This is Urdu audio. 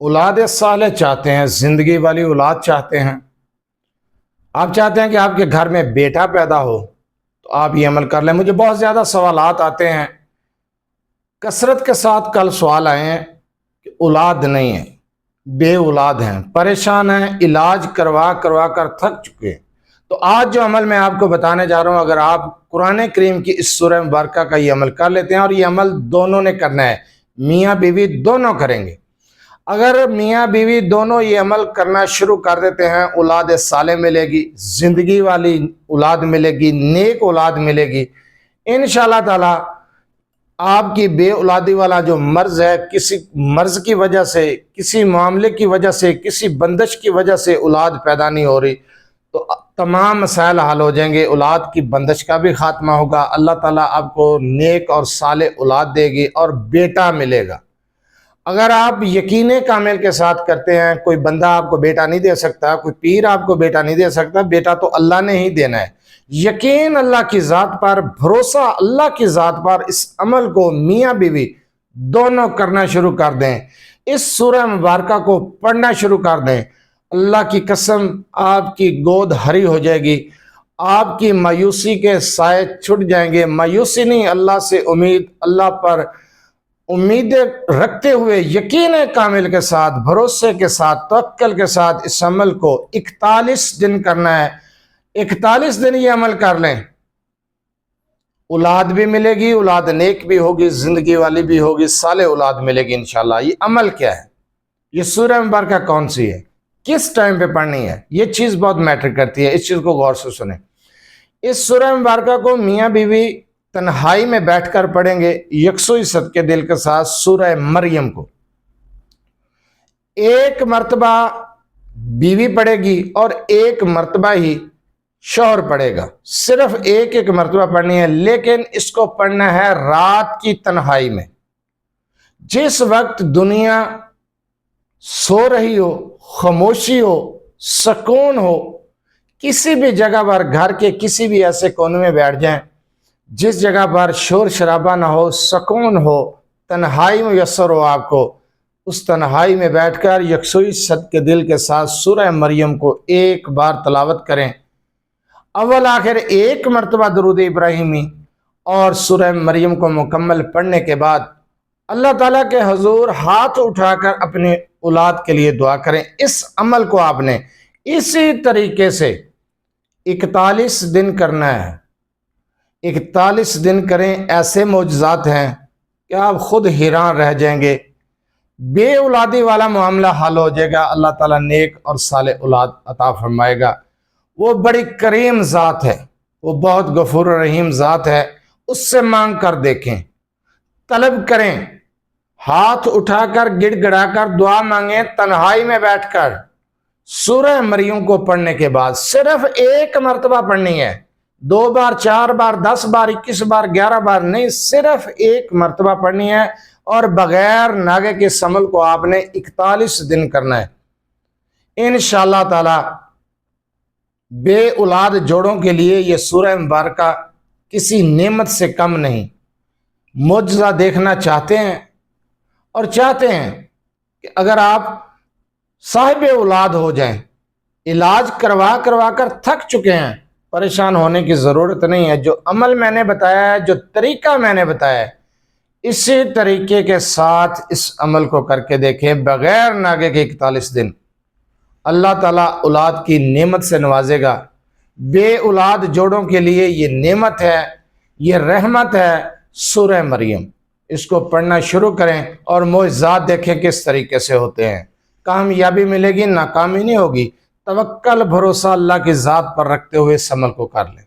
اولاد صالح چاہتے ہیں، زندگی والی اولاد چاہتے ہیں، آپ چاہتے ہیں کہ آپ کے گھر میں بیٹا پیدا ہو، تو آپ یہ عمل کر لیں۔ مجھے بہت زیادہ سوالات آتے ہیں، کثرت کے ساتھ کل سوال آئے ہیں کہ اولاد نہیں ہے، بے اولاد ہیں، پریشان ہیں، علاج کروا کروا کر تھک چکے ہیں۔ تو آج جو عمل میں آپ کو بتانے جا رہا ہوں، اگر آپ قرآن کریم کی اس سورہ مبارکہ کا یہ عمل کر لیتے ہیں، اور یہ عمل دونوں نے کرنا ہے، میاں بیوی دونوں کریں گے۔ اگر میاں بیوی دونوں یہ عمل کرنا شروع کر دیتے ہیں، اولاد صالح ملے گی، زندگی والی اولاد ملے گی، نیک اولاد ملے گی انشاءاللہ تعالی۔ آپ کی بے اولادی والا جو مرض ہے، کسی مرض کی وجہ سے، کسی معاملے کی وجہ سے، کسی بندش کی وجہ سے اولاد پیدا نہیں ہو رہی، تو تمام مسائل حل ہو جائیں گے، اولاد کی بندش کا بھی خاتمہ ہوگا، اللہ تعالیٰ آپ کو نیک اور صالح اولاد دے گی اور بیٹا ملے گا۔ اگر آپ یقین کامل کے ساتھ کرتے ہیں، کوئی بندہ آپ کو بیٹا نہیں دے سکتا، کوئی پیر آپ کو بیٹا نہیں دے سکتا، بیٹا تو اللہ نے ہی دینا ہے۔ یقین اللہ کی ذات پر، بھروسہ اللہ کی ذات پر، اس عمل کو میاں بیوی دونوں کرنا شروع کر دیں، اس سورہ مبارکہ کو پڑھنا شروع کر دیں، اللہ کی قسم آپ کی گود ہری ہو جائے گی، آپ کی مایوسی کے سائے چھٹ جائیں گے۔ مایوسی نہیں، اللہ سے امید، اللہ پر امیدیں رکھتے ہوئے یقین کامل کے ساتھ، بھروسے کے ساتھ، توکل کے ساتھ اس عمل کو 41 دن کرنا ہے۔ 41 دن یہ عمل کر لیں، اولاد بھی ملے گی، اولاد نیک بھی ہوگی، زندگی والی بھی ہوگی، صالح اولاد ملے گی انشاءاللہ۔ یہ عمل کیا ہے؟ یہ سورہ مبارکہ کون سی ہے؟ کس ٹائم پہ پڑھنی ہے؟ یہ چیز بہت میٹر کرتی ہے، اس چیز کو غور سے سنیں۔ اس سورہ مبارکہ کو میاں بیوی تنہائی میں بیٹھ کر پڑھیں گے، یکسوئی صدقے دل کے ساتھ۔ سورہ مریم کو ایک مرتبہ بیوی پڑھے گی اور ایک مرتبہ ہی شوہر پڑھے گا، صرف ایک مرتبہ پڑھنی ہے، لیکن اس کو پڑھنا ہے رات کی تنہائی میں، جس وقت دنیا سو رہی ہو، خاموشی ہو، سکون ہو۔ کسی بھی جگہ پر، گھر کے کسی بھی ایسے کونے میں بیٹھ جائیں جس جگہ پر شور شرابہ نہ ہو، سکون ہو، تنہائی میسر ہو آپ کو، اس تنہائی میں بیٹھ کر یکسوئی صدقے دل کے ساتھ سورہ مریم کو ایک بار تلاوت کریں، اول آخر ایک مرتبہ درود ابراہیمی، اور سورہ مریم کو مکمل پڑھنے کے بعد اللہ تعالیٰ کے حضور ہاتھ اٹھا کر اپنے اولاد کے لیے دعا کریں۔ اس عمل کو آپ نے اسی طریقے سے 41 دن کرنا ہے۔ 41 دن کریں، ایسے معجزات ہیں کہ آپ خود حیران رہ جائیں گے۔ بے اولادی والا معاملہ حل ہو جائے گا، اللہ تعالیٰ نیک اور صالح اولاد عطا فرمائے گا۔ وہ بڑی کریم ذات ہے، وہ بہت غفور رحیم ذات ہے، اس سے مانگ کر دیکھیں، طلب کریں، ہاتھ اٹھا کر گڑ گڑا کر دعا مانگیں، تنہائی میں بیٹھ کر سورہ مریم کو پڑھنے کے بعد صرف ایک مرتبہ پڑھنی ہے، 2 بار، 4 بار، 10 بار، 21 بار، 11 بار نہیں، صرف ایک مرتبہ پڑھنی ہے، اور بغیر ناگے کے اس عمل کو آپ نے 41 دن کرنا ہے۔ انشاءاللہ تعالی بے اولاد جوڑوں کے لیے یہ سورہ مبارکہ کسی نعمت سے کم نہیں۔ معجزہ دیکھنا چاہتے ہیں اور چاہتے ہیں کہ اگر آپ صاحب اولاد ہو جائیں، علاج کروا کروا کر تھک چکے ہیں، پریشان ہونے کی ضرورت نہیں ہے۔ جو عمل میں نے بتایا ہے، جو طریقہ میں نے بتایا ہے، اسی طریقے کے ساتھ اس عمل کو کر کے دیکھیں، بغیر ناگے کے 41 دن اللہ تعالیٰ اولاد کی نعمت سے نوازے گا۔ بے اولاد جوڑوں کے لیے یہ نعمت ہے، یہ رحمت ہے سورہ مریم۔ اس کو پڑھنا شروع کریں اور معجزات دیکھیں کس طریقے سے ہوتے ہیں۔ کامیابی ملے گی، ناکامی نہیں ہوگی۔ توکل، بھروسہ اللہ کی ذات پر رکھتے ہوئے اس عمل کو کر لیں۔